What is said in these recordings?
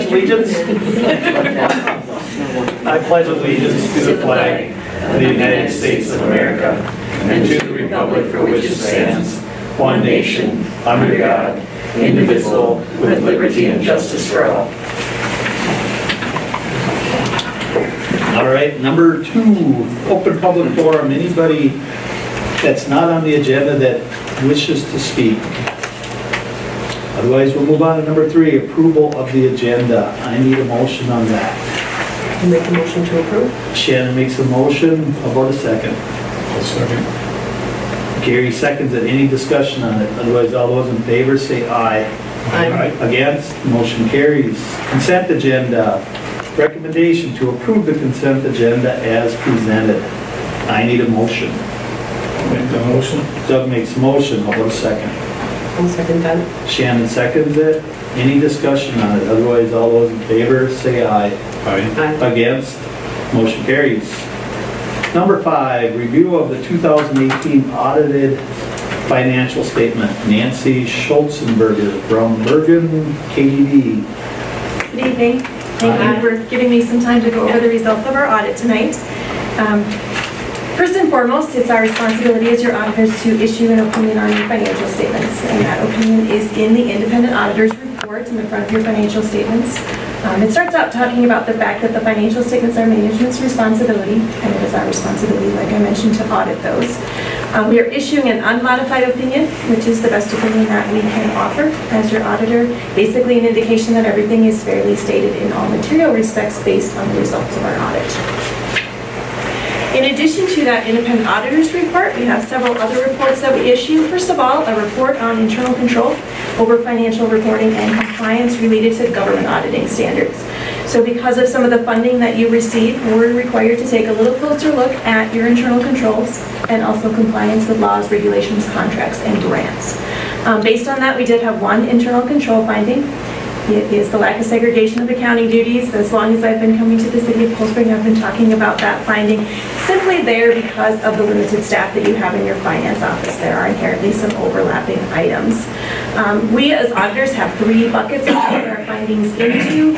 Allegiance. I pledge allegiance to the flag of the United States of America and to the republic for which it stands, one nation, under God, indivisible, with liberty and justice for all. All right, number 2, open public forum. Anybody that's not on the agenda that wishes to speak? Otherwise, we'll move on to number 3, approval of the agenda. I need a motion on that. I'll make a motion to approve. Shannon makes a motion. How about a second? I'll second. Gary seconds it. Any discussion on it? Otherwise, all those in favor say aye. Aye. Against? Motion carries. Consent agenda. Recommendation to approve the consent agenda as presented. I need a motion. Make the motion. Doug makes a motion. How about a second? I'll second that. Shannon seconds it. Any discussion on it? Otherwise, all those in favor say aye. Aye. Aye. Against? Motion carries. Number 5, review of the 2018 audited financial statement. Nancy Schulzenberger from Bergen KDD. Good evening. Thank you for giving me some time to go over the results of our audit tonight. First and foremost, it's our responsibility as your auditors to issue an opinion on your financial statements, and that opinion is in the independent auditor's report in the front of your financial statements. It starts out talking about the fact that the financial statements are management's responsibility, and it is our responsibility, like I mentioned, to audit those. We are issuing an unmodified opinion, which is the best opinion that we can offer as your auditor. Basically an indication that everything is fairly stated in all material respects based on the results of our audit. In addition to that independent auditor's report, we have several other reports that we issue. First of all, a report on internal control over financial reporting and compliance related to government auditing standards. So because of some of the funding that you receive, we're required to take a little closer look at your internal controls and also compliance with laws, regulations, contracts, and grants. Based on that, we did have one internal control finding. It is the lack of segregation of accounting duties. As long as I've been coming to the city of Cold Spring, I've been talking about that finding. Simply there because of the limited staff that you have in your finance office. There are inherently some overlapping items. We as auditors have 3 buckets to put our findings into.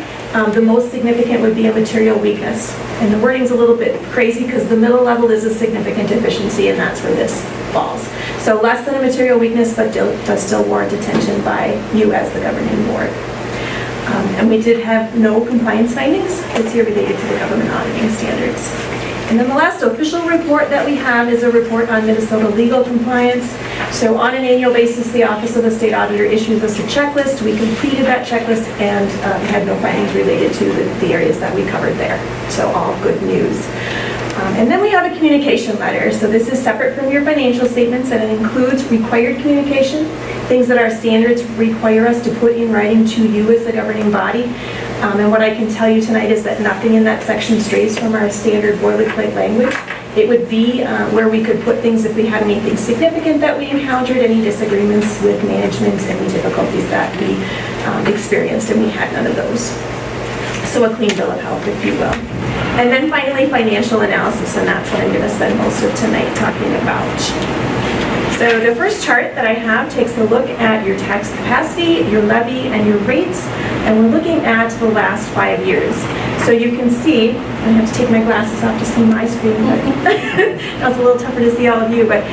The most significant would be a material weakness. And the wording's a little bit crazy because the middle level is a significant deficiency, and that's where this falls. So less than a material weakness, but does still warrant attention by you as the governing board. And we did have no compliance findings this year related to the government auditing standards. And then the last official report that we have is a report on Minnesota legal compliance. So on an annual basis, the Office of the State Auditor issues us a checklist. We completed that checklist and had no findings related to the areas that we covered there. So all good news. And then we have a communication letter. So this is separate from your financial statements, and it includes required communication, things that our standards require us to put in writing to you as the governing body. And what I can tell you tonight is that nothing in that section strays from our standard boilerplate language. It would be where we could put things if we had anything significant that we encountered, any disagreements with management, any difficulties that we experienced, and we had none of those. So a clean bill of health, if you will. And then finally, financial analysis, and that's what I'm going to spend most of tonight talking about. So the first chart that I have takes a look at your tax capacity, your levy, and your rates, and we're looking at the last 5 years. So you can see, I have to take my glasses off to see my screen, but that's a little tougher to see all of you, but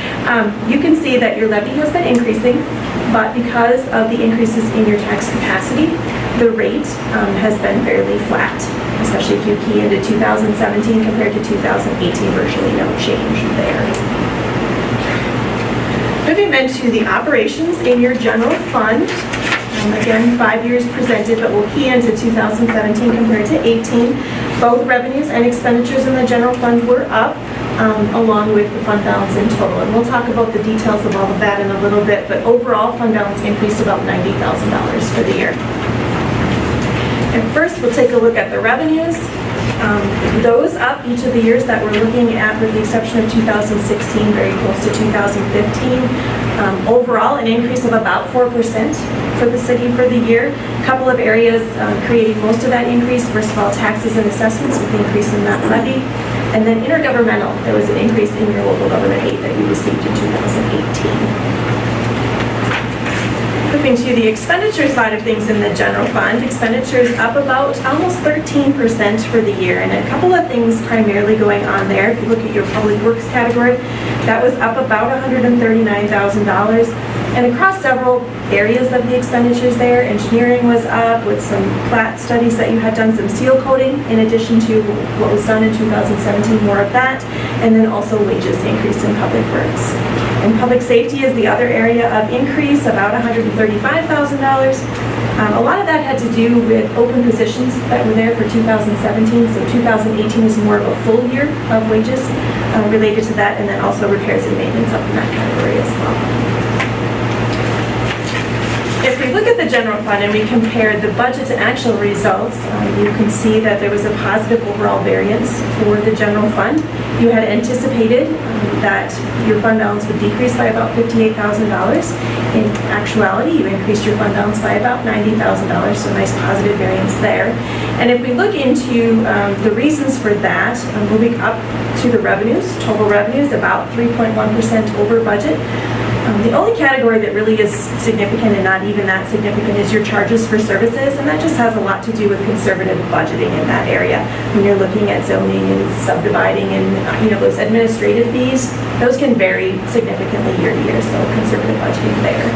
you can see that your levy has been increasing, but because of the increases in your tax capacity, the rate has been fairly flat, especially if you key into 2017 compared to 2018, virtually no change there. Moving then to the operations in your general fund. Again, 5 years presented, but we'll key into 2017 compared to 18. Both revenues and expenditures in the general fund were up, along with the fund balance in total. And we'll talk about the details of all of that in a little bit, but overall fund balance increased about $90,000 for the year. And first, we'll take a look at the revenues. Those up each of the years that we're looking at, with the exception of 2016, very close to 2015. Overall, an increase of about 4% for the city for the year. A couple of areas creating most of that increase. First of all, taxes and assessments with the increase in that levy. And then intergovernmental, there was an increase in your local government aid that you received in 2018. Moving to the expenditure side of things in the general fund, expenditures up about almost 13% for the year. And a couple of things primarily going on there. If you look at your public works category, that was up about $139,000. And across several areas of the expenditures there, engineering was up with some plat studies that you had done, some seal coating in addition to what was done in 2017, more of that. And then also wages increased in public works. And public safety is the other area of increase, about $135,000. A lot of that had to do with open positions that were there for 2017, so 2018 is more of a full year of wages related to that, and then also repairs and maintenance up in that category as well. If we look at the general fund and we compare the budget to actual results, you can see that there was a positive overall variance for the general fund. You had anticipated that your fund balance would decrease by about $58,000. In actuality, you increased your fund balance by about $90,000, so a nice positive variance there. And if we look into the reasons for that, moving up to the revenues, total revenues about 3.1% over budget. The only category that really is significant and not even that significant is your charges for services, and that just has a lot to do with conservative budgeting in that area. When you're looking at zoning and subdividing and those administrative fees, those can vary significantly year to year, so conservative budgeting there.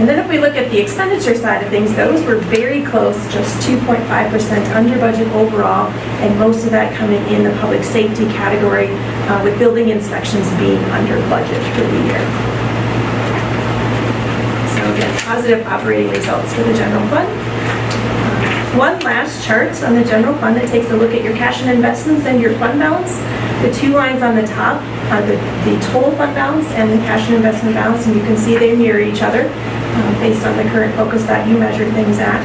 And then if we look at the expenditure side of things, those were very close, just 2.5% under budget overall, and most of that coming in the public safety category, with building inspections being under budget for the year. Again, positive operating results for the general fund. One last chart on the general fund that takes a look at your cash and investments and your fund balance. The two lines on the top are the total fund balance and the cash and investment balance, and you can see they mirror each other based on the current focus that you measure things at.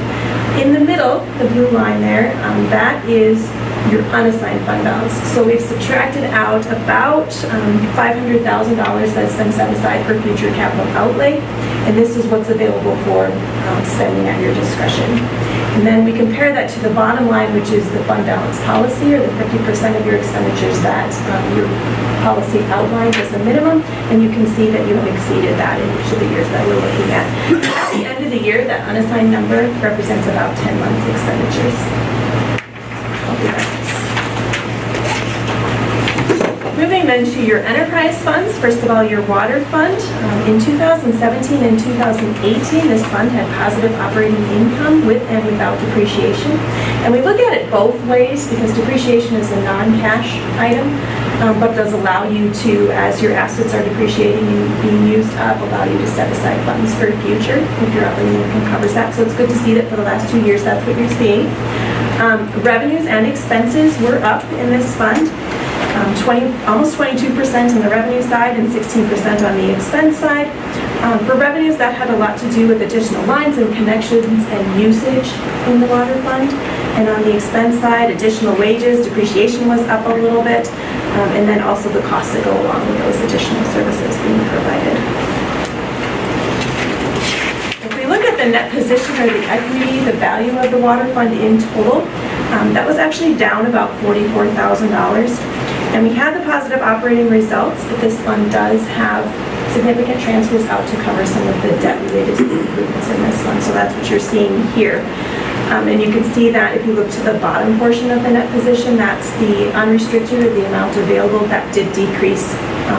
In the middle, the blue line there, that is your unassigned fund balance. So we've subtracted out about $500,000 that's been set aside for future capital outlay, and this is what's available for spending at your discretion. And then we compare that to the bottom line, which is the fund balance policy, or the 50% of your expenditures that your policy outlines as a minimum, and you can see that you have exceeded that in each of the years that we're looking at. At the end of the year, that unassigned number represents about 10 months expenditures. Moving then to your enterprise funds, first of all, your water fund. In 2017 and 2018, this fund had positive operating income with and without depreciation. And we look at it both ways because depreciation is a non-cash item, but does allow you to, as your assets are depreciating and being used up, allow you to set aside funds for the future if your operating income covers that. So it's good to see that for the last 2 years, that's what you're seeing. Revenues and expenses were up in this fund. Almost 22% on the revenue side and 16% on the expense side. For revenues, that had a lot to do with additional lines and connections and usage in the water fund. And on the expense side, additional wages, depreciation was up a little bit, and then also the costs that go along with those additional services being provided. If we look at the net position or the equity, the value of the water fund in total, that was actually down about $44,000. And we had the positive operating results, but this fund does have significant transfers out to cover some of the debt related to the improvements in this one. So that's what you're seeing here. And you can see that if you look to the bottom portion of the net position, that's the unrestricted or the amount available that did decrease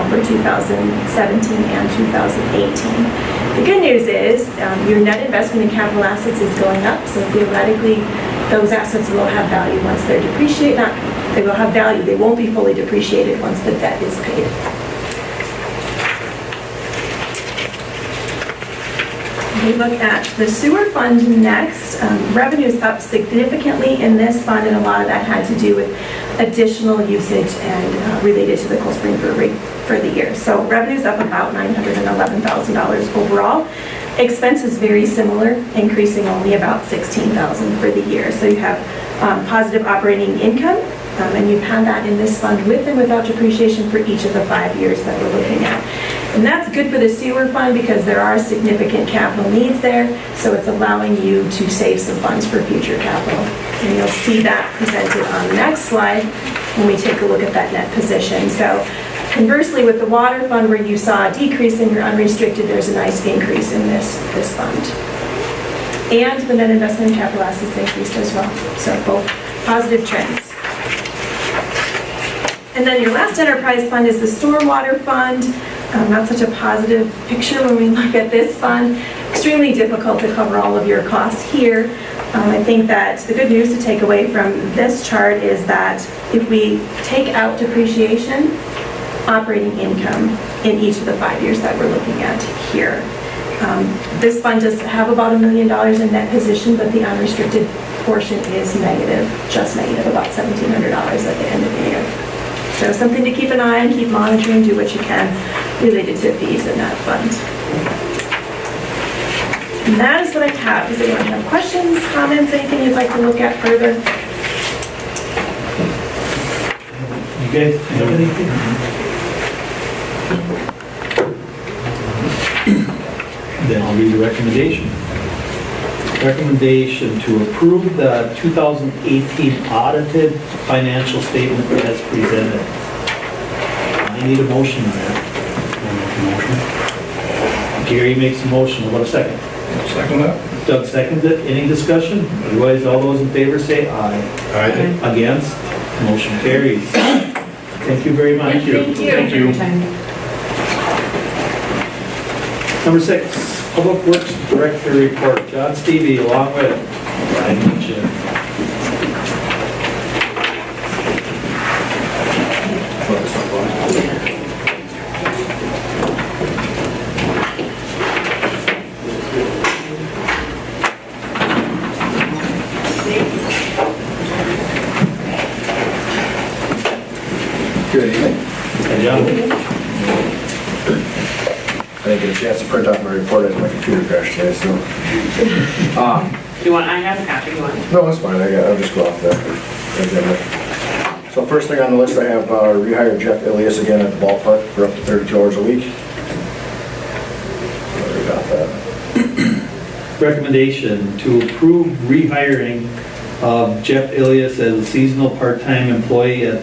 for 2017 and 2018. The good news is your net investment in capital assets is going up, so theoretically those assets will have value once they're depreciated. They will have value. They won't be fully depreciated once the debt is paid. We look at the sewer fund next. Revenues up significantly in this fund, and a lot of that had to do with additional usage and related to the Cold Spring Brewery for the year. So revenues up about $911,000 overall. Expenses very similar, increasing only about $16,000 for the year. So you have positive operating income, and you've had that in this fund with and without depreciation for each of the 5 years that we're looking at. And that's good for the sewer fund because there are significant capital needs there, so it's allowing you to save some funds for future capital. And you'll see that presented on the next slide when we take a look at that net position. So Conversely, with the water fund, where you saw a decrease in your unrestricted, there's a nice increase in this fund. And the net investment in capital assets increased as well. So both positive trends. And then your last enterprise fund is the stormwater fund. Not such a positive picture when we look at this fund. Extremely difficult to cover all of your costs here. I think that the good news to take away from this chart is that if we take out depreciation, operating income in each of the 5 years that we're looking at here. This fund does have about $1 million in net position, but the unrestricted portion is negative, just negative, about $1,700 at the end of the year. So something to keep an eye on, keep monitoring, do what you can related to fees in that fund. And that is what I have. Does anyone have questions, comments, anything you'd like to look at further? You guys have anything? Then I'll read the recommendation. Recommendation to approve the 2018 audited financial statement as presented. I need a motion on that. Gary makes a motion. What a second. Second that. Doug seconds it. Any discussion? Otherwise, all those in favor say aye. Aye. Against? Motion carries. Thank you very much. Thank you. Thank you. Number 6, Public Works Director Report. John Stevie, along with Brian Mitchell. Good evening. Hey, John. I didn't get a chance to print out my report as my computer crashed today, so. You want, I have a copy, you want? No, that's fine, I'll just go off the agenda. So first thing on the list, I have rehired Jeff Ilias again at the ballpark for up to 32 hours a week. Sorry about that. Recommendation to approve rehiring of Jeff Ilias as a seasonal part-time employee at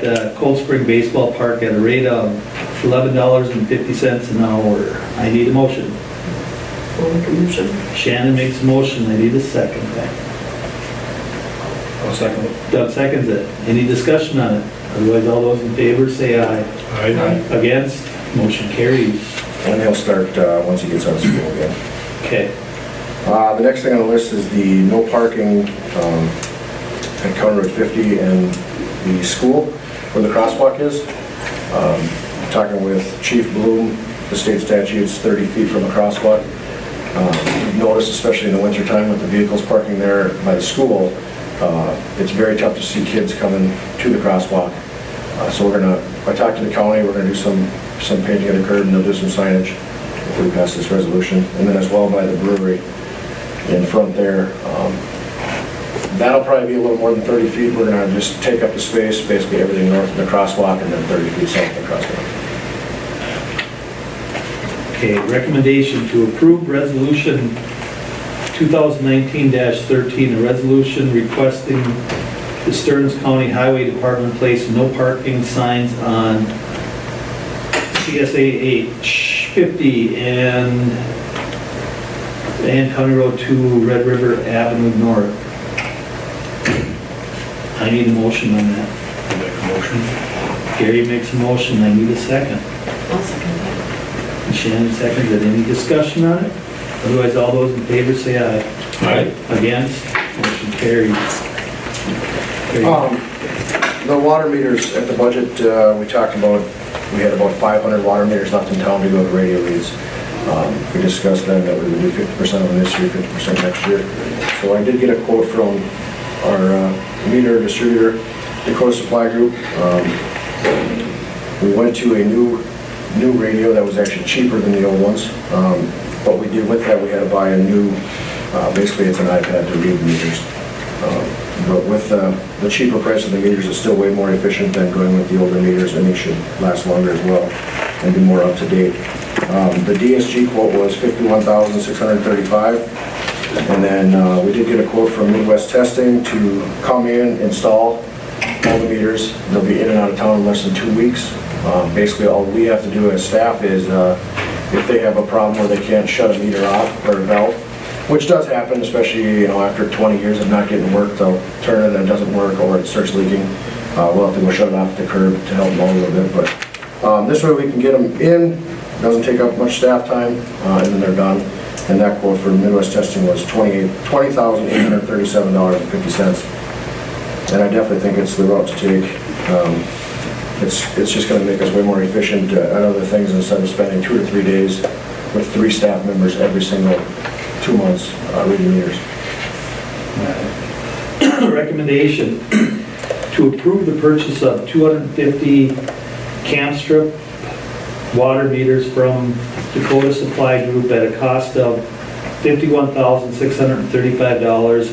the Cold Spring Baseball Park at a rate of $11.50 an hour. I need a motion. I'll make a motion. Shannon makes a motion. I need a second. I'll second it. Doug seconds it. Any discussion on it? Otherwise, all those in favor say aye. Aye. Against? Motion carries. And he'll start once he gets out of school again. Okay. The next thing on the list is the no parking at County Road 50 and the school where the crosswalk is. Talking with Chief Bloom, the state statute's 30 feet from the crosswalk. We've noticed, especially in the wintertime with the vehicles parking there by the school, it's very tough to see kids coming to the crosswalk. So I talked to the county, we're gonna do some painting of the curb and they'll do some signage if we pass this resolution. And then as well by the brewery in front there. That'll probably be a little more than 30 feet. We're gonna just take up the space, basically everything north of the crosswalk and then 30 feet south of the crosswalk. Okay, recommendation to approve resolution 2019-13, a resolution requesting the Stearns County Highway Department place no parking signs on CSAH 50 and County Road 2, Red River Avenue North. I need a motion on that. I'll make a motion. Gary makes a motion, I need a second. I'll second that. And Shannon seconds it. Any discussion on it? Otherwise, all those in favor say aye. Aye. Against? Motion carries. The water meters at the budget, we talked about, we had about 500 water meters left in town to go to radio reads. We discussed then that we would do 50% of them this year, 50% next year. So I did get a quote from our meter distributor, Dakota Supply Group. We went to a new radio that was actually cheaper than the old ones. What we did with that, we had to buy a new, basically it's an iPad to read the meters. But with the cheaper price of the meters, it's still way more efficient than going with the older meters, and they should last longer as well and be more up to date. The DSG quote was $51,635, and then we did get a quote from Midwest Testing to come in, install all the meters. They'll be in and out of town in less than 2 weeks. Basically, all we have to do as staff is, if they have a problem where they can't shut a meter off or a valve, which does happen, especially, after 20 years of not getting work, they'll turn it and it doesn't work, or it starts leaking. We'll have to go shut it off at the curb to help them out a little bit, but this way we can get them in, doesn't take up much staff time, and then they're done. And that quote for Midwest Testing was $20,837.50. And I definitely think it's the route to take. It's just gonna make us way more efficient at other things instead of spending 2 to 3 days with 3 staff members every single 2 months reading meters. Recommendation to approve the purchase of 250 Camstrip water meters from Dakota Supply Group at a cost of $51,635,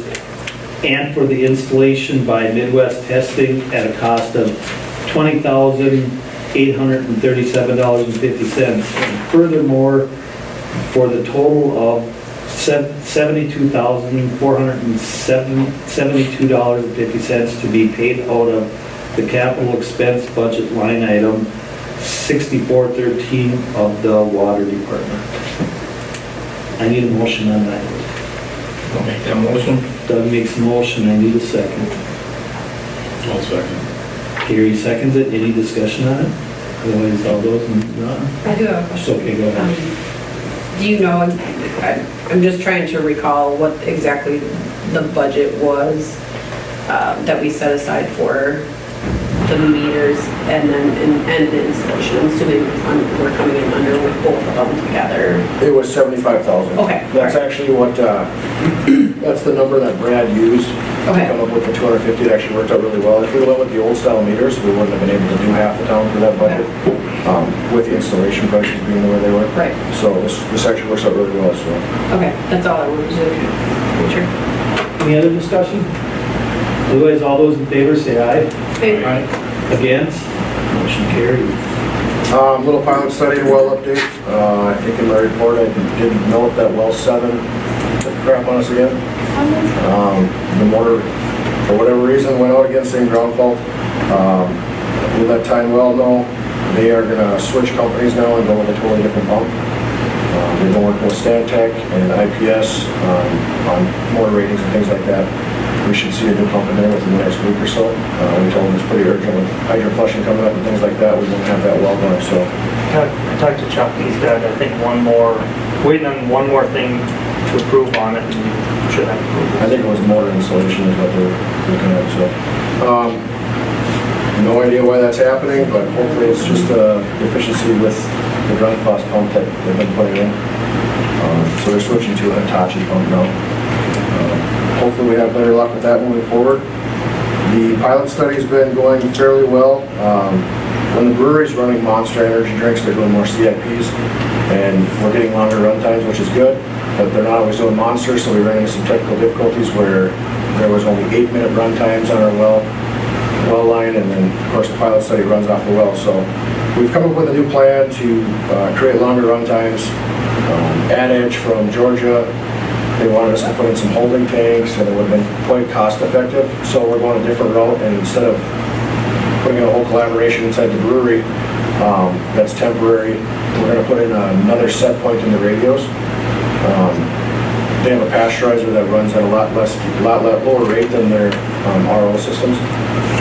and for the installation by Midwest Testing at a cost of $20,837.50. And furthermore, for the total of $72,472.50 to be paid out of the capital expense budget line item 6413 of the water department. I need a motion on that. I'll make that motion. Doug makes a motion, I need a second. I'll second. Gary seconds it, any discussion on it? Otherwise, all those, none? I do have a It's question. okay, go ahead. Do you know, I'm just trying to recall what exactly the budget was that we set aside for the meters and then and the installation. I'm assuming we're coming in under with both of them together. It was $75,000. Okay. That's actually what, that's the number that Brad used to Okay. come up with the 250. It actually worked out really well. If we went with the old style meters, we wouldn't have been able to do half the town for that budget, with the installation prices being the way they were. Right. So this actually works out really well, so. Okay, that's all I wanted to do. Sure. Any other discussion? Otherwise, all those in favor say aye. Aye. Against? Motion carried. Little pilot study, well update. I think in my report I did note that well 7 took the crap on us again. The motor, for whatever reason, went out again, same ground fault. We let Tyne Well know they are gonna switch companies now and go with a totally different pump. We've been working with Stantec and IPS on motor ratings and things like that. We should see a new pump in there within the next week or so. We told them it's pretty urgent with hydro flushing coming up and things like that. We won't have that well done, so. I talked to Chuck, he's got, I think, waiting on one more thing to approve on it, and should have approval. I think it was motor installation is what they're looking at, so. No idea why that's happening, but hopefully it's just deficiency with the Grundfos pump that they've been putting in. So they're switching to a Hitachi pump now. Hopefully we have better luck with that moving forward. The pilot study's been going fairly well. When the brewery's running Monster Energy drinks, they're doing more CIPs, and we're getting longer run times, which is good, but they're not always doing Monster, so we ran into some technical difficulties where there was only 8-minute run times on our well line, and then, of course, the pilot study runs off the well. So we've come up with a new plan to create longer run times. AdEdge from Georgia, they wanted us to put in some holding tanks, and it would have been quite cost effective. So we're going a different route, and instead of putting in a whole collaboration inside the brewery that's temporary, we're going to put in another set point in the radios. They have a pasteurizer that runs at a lot lower rate than their RO systems.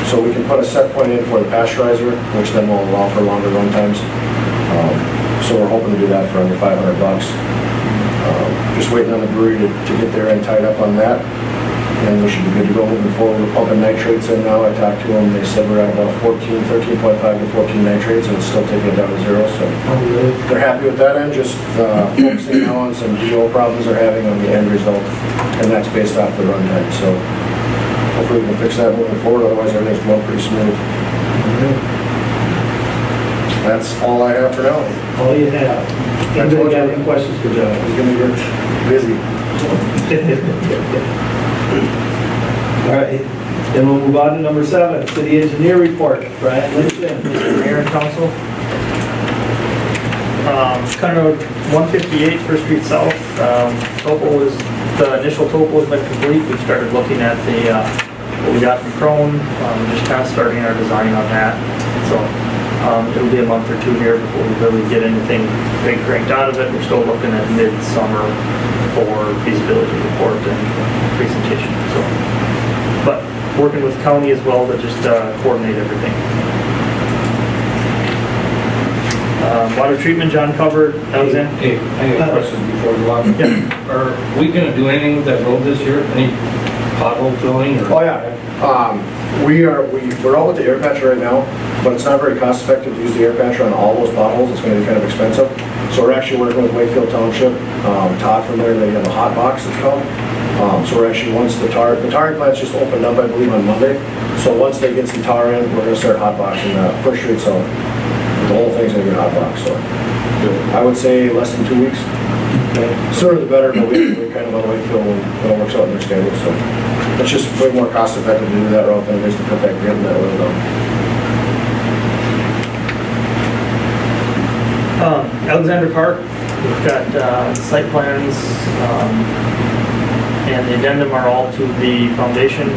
So we can put a set point in for the pasteurizer, which then will allow for longer run times. So we're hoping to do that for under $500. Just waiting on the brewery to get their end tied up on that. And we should be good to go moving forward. We're pumping nitrates in now. I talked to them. They said we're at about 13.5 to 14 nitrates, and it's still taking it down to 0. So they're happy with that end. Just focusing now on some DO problems they're having on the end result, and that's based off the run time. So hopefully we can fix that moving forward. Otherwise, everything's going pretty smooth. That's all I have for now. All you have. Anybody got any questions for John? He's gonna get busy. All right, then we'll move on to number 7, city engineer report. Brian Lynchman. Mr. Mayor and Council. County Road 158, First Street South. The initial topo has been complete. We've started looking at what we got from Crone, just kind of starting our design on that. So It'll be a month or two here before we really get anything big cranked out of it. We're still looking at midsummer for feasibility report and presentation, so. But working with county as well to just coordinate everything. Water treatment, John covered, that was in. Hey, I have a question before we go on. Yeah. Are we gonna do anything with that road this year? Any pothole filling or? Oh, yeah. We're all with the air patcher right now, but it's not very cost effective to use the air patcher on all those potholes. It's gonna be kind of expensive. So we're actually working with Wakefield Township. Todd from there, they have a hot box, it's called. So we're actually, once the tarring plant's just opened up, I believe, on Monday. So once they get some tar in, we're gonna start hot boxing First Street, so the whole thing's gonna be hot box, so. I would say less than 2 weeks. Sooner the better, but we're kind of on Wakefield when it works out in their schedule, so. It's just way more cost effective to do that route than it is to put that grid in that road down. Alexander Park, we've got site plans, and the addendum are all to the foundation.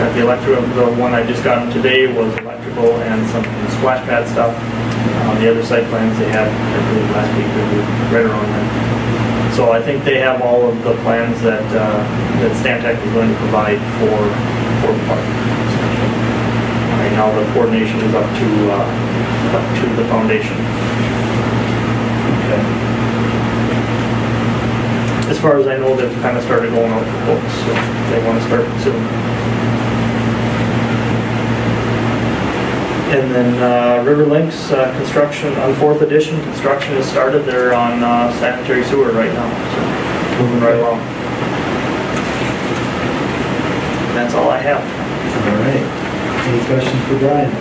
Got the electrical, the one I just got today was electrical and some splash pad stuff. The other site plans they had, I believe, last week, they were right around then. So I think they have all of the plans that Stantec is going to provide for the park. Right now, the coordination is up to the foundation. As far as I know, they've kind of started going out for quotes, so they want to start soon. And then River Links construction on 4th edition, construction has started. They're on sanitary sewer right now, so moving right along. That's all I have. All right. Any questions for Brian?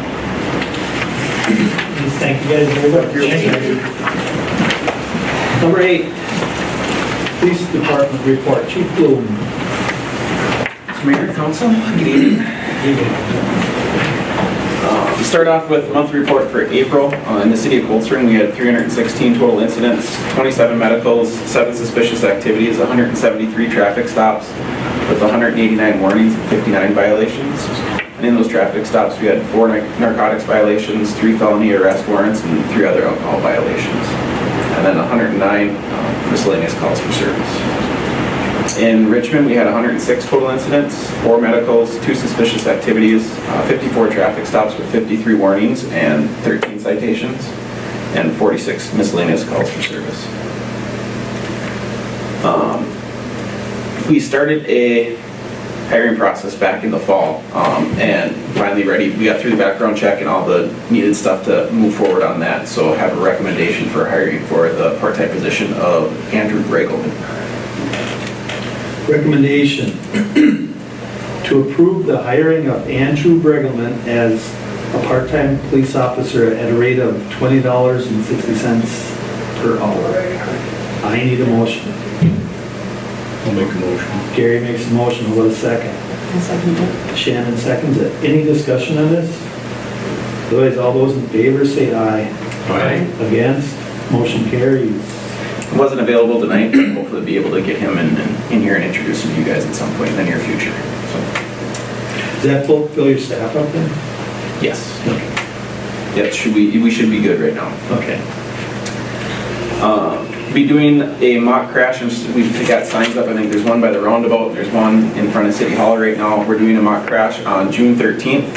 Please thank you guys very much. Number 8, Police Department report. Chief Bloom. Mayor, Council, good evening. We start off with monthly report for April. In the city of Cold Spring, we had 316 total incidents, 27 medicals, 7 suspicious activities, 173 traffic stops with 189 warnings and 59 violations. And in those traffic stops, we had 4 narcotics violations, 3 felony arrest warrants, and 3 other alcohol violations. And then 109 miscellaneous calls for service. In Richmond, we had 106 total incidents, 4 medicals, 2 suspicious activities, 54 traffic stops with 53 warnings and 13 citations, and 46 miscellaneous calls for service. We started a hiring process back in the fall, and finally ready. We got through the background check and all the needed stuff to move forward on that, so I have a recommendation for hiring for the part-time position of Andrew Bregelman. Recommendation to approve the hiring of Andrew Bregelman as a part-time police officer at a rate of $20.60 per hour. I need a motion. I'll make a motion. Gary makes a motion, what a second. I'll second it. Shannon seconds it. Any discussion on this? Otherwise, all those in favor say aye. Aye. Against? Motion carries. Wasn't available tonight, but hopefully be able to get him in here and introduce him to you guys at some point in the near future. So, Does that fulfill your staff up there? yes. Yep, we should be good right now. Okay. Be doing a mock crash, and we've got signs up. I think there's one by the roundabout, there's one in front of City Hall right now. We're doing a mock crash on June 13th.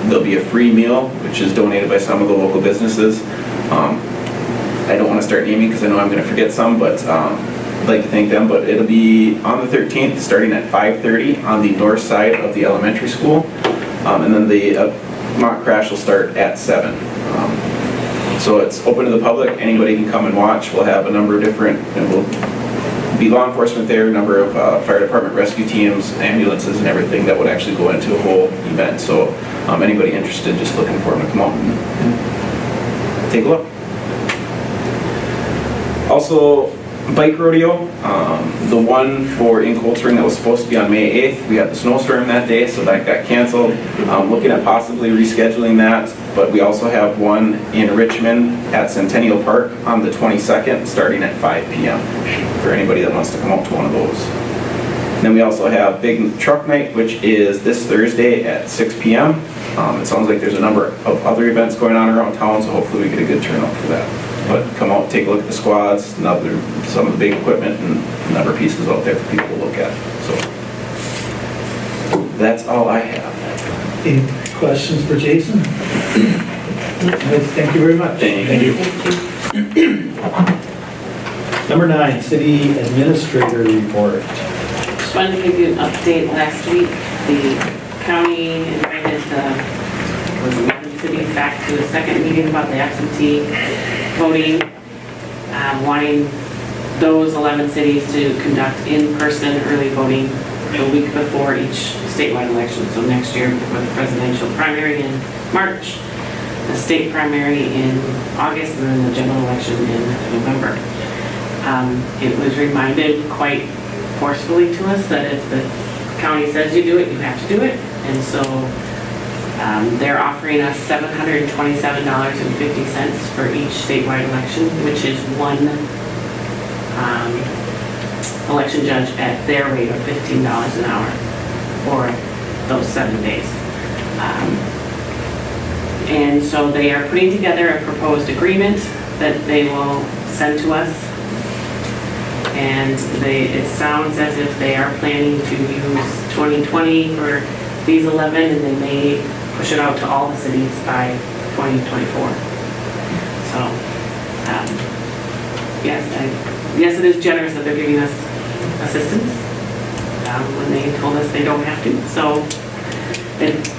There'll be a free meal, which is donated by some of the local businesses. I don't want to start naming because I know I'm going to forget some, but I'd like to thank them. But it'll be on the 13th, starting at 5:30 on the north side of the elementary school. And then the mock crash will start at 7. So it's open to the public, anybody can come and watch. We'll have a number of different, and we'll be law enforcement there, a number of fire department rescue teams, ambulances and everything that would actually go into a whole event. So anybody interested, just looking for them to come out and take a look. Also, bike rodeo, the one for in Cold Spring that was supposed to be on May 8th, we had the snowstorm that day, so that got canceled. Looking at possibly rescheduling that, but we also have one in Richmond at Centennial Park on the 22nd, starting at 5 p.m. for anybody that wants to come out to one of those. Then we also have Big Truck Night, which is this Thursday at 6 p.m. It sounds like there's a number of other events going on around town, so hopefully we get a good turnout for that. But come out, take a look at the squads, some of the big equipment and a number of pieces out there for people to look at. So that's all I have. Any questions for Jason? Thank you very much. Thank you. Number 9, city administrator report. Just wanted to give you an update. Last week, the county invited was 11 cities back to a second meeting about the absentee voting, wanting those 11 cities to conduct in-person early voting the week before each statewide election. So next year, before the presidential primary in March, the state primary in August, and then the general election in November. It was reminded quite forcefully to us that if the county says you do it, you have to do it. And so they're offering us $727.50 for each statewide election, which is one election judge at their rate of $15 an hour for those 7 days. And so they are putting together a proposed agreement that they will send to us. And it sounds as if they are planning to use 2020 for these 11, and they may push it out to all the cities by 2024. So, yes, it is generous that they're giving us assistance when they told us they don't have to. So,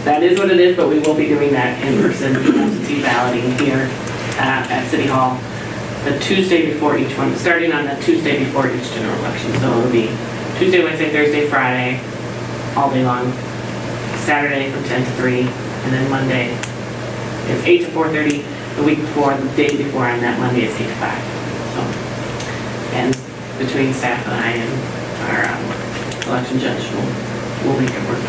that is what it is, but we will be doing that in-person absentee balloting here at City Hall the Tuesday before each one, starting on the Tuesday before each general election. So it'll be Tuesday, Wednesday, Thursday, Friday, all day long, Saturday from 10 to 3, and then Monday is 8 to 4:30. The week before, the day before on that Monday is 8 to 5. So, and between staff and I and our election judge, we'll make it work.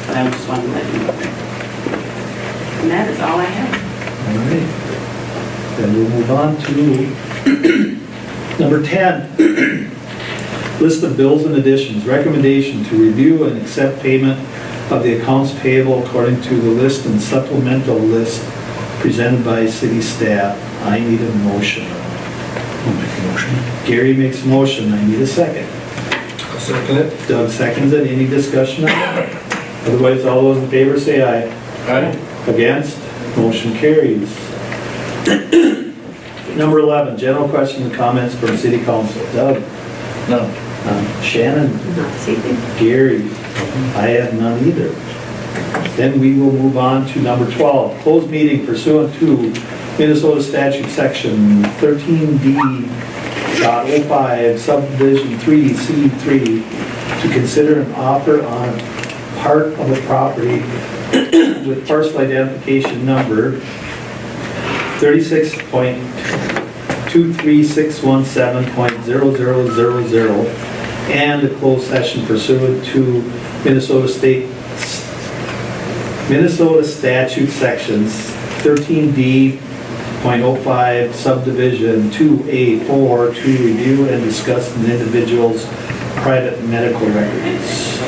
But I just wanted to let you know that. And that is all I have. All right. Then we'll move on to number 10. List of bills and additions. Recommendation to review and accept payment of the accounts payable according to the list and supplemental list presented by city staff. I need a motion. I'll make a motion. Gary makes a motion. I need a second. I'll second it. Doug seconds it. Any discussion on that? Otherwise, all those in favor say aye. Aye. Against? Motion carries. Number 11, general questions and comments from city council. Doug? No. Shannon? Not this evening. Gary? I have none either. Then we will move on to number 12, closed meeting pursuant to Minnesota statute section 13D.05 subdivision 3C3 to consider an offer on part of a property with parcel identification number 36.23617.0000 and a closed session pursuant to Minnesota statute sections 13D.05 subdivision 2A4 to review and discuss an individual's private medical records.